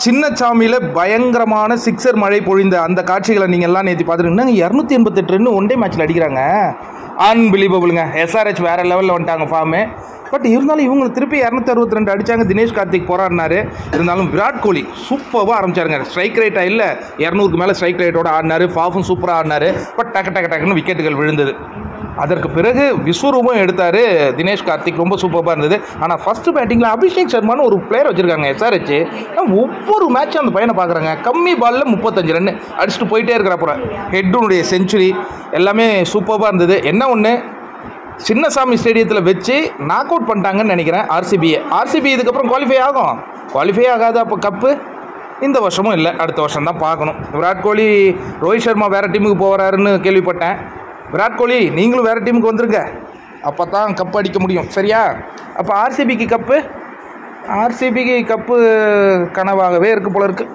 சின்னசாமியில் பயங்கரமான சிக்ஸர் மழை பொழிந்த அந்த காட்சிகளை நீங்கள் எல்லாம் நேற்று பார்த்துருக்கீங்க. 288 ரன் ஒன் டே மேட்ச்சில் அடிக்கிறாங்க. அன்பிலீவபிளுங்க. எஸ்ஆர்ஹெச் வேறு லெவலில் வந்துட்டாங்க ஃபார்மு. பட் இருந்தாலும் இவங்க திருப்பி 262 அடித்தாங்க. தினேஷ் கார்த்திக் போராடினார். இருந்தாலும் விராட் கோலி சூப்பராக ஆரம்பிச்சாருங்க. ஸ்ட்ரைக் ரேட்டாக இல்லை, 200க்கு மேலே ஸ்ட்ரைக் ரேட்டோட ஆடினார். ஃபாஃபும் சூப்பராக ஆடினார். பட் டக்குன்னு விக்கெட்டுகள் விழுந்தது. அதற்கு பிறகு விஸ்வரூபம் எடுத்தார் தினேஷ் கார்த்திக். ரொம்ப சூப்பராக இருந்தது. ஆனால் ஃபஸ்ட்டு பேட்டிங்கில் அபிஷேக் சர்மான்னு ஒரு பிளேயர் வச்சுருக்காங்க எஸ்ஆர்ஹெச். ஒவ்வொரு மேட்சும் அந்த பையனை பார்க்குறாங்க. கம்மி பாலில் 35 ரன் அடிச்சுட்டு போயிட்டே இருக்கிறப்ப ஹெட்டுனுடைய செஞ்சுரி எல்லாமே சூப்பராக இருந்தது. என்ன ஒன்று, சின்னசாமி ஸ்டேடியத்தில் வச்சு நாக் அவுட் பண்ணிட்டாங்கன்னு நினைக்கிறேன் ஆர்சிபி இதுக்கப்புறம் குவாலிஃபை ஆகாது. அப்போ கப்பு இந்த வருஷமும் இல்லை, அடுத்த வருஷம் தான் பார்க்கணும். விராட் கோலி, ரோஹித் சர்மா வேறு டீமுக்கு போகிறாருன்னு கேள்விப்பட்டேன். விராட் கோலி நீங்களும் வேறு டீமுக்கு வந்துருங்க, அப்போ தான் கப்பு அடிக்க முடியும். சரியா? அப்போ ஆர்சிபிக்கு கப்பு கனவாகவே இருக்குது போல இருக்குது.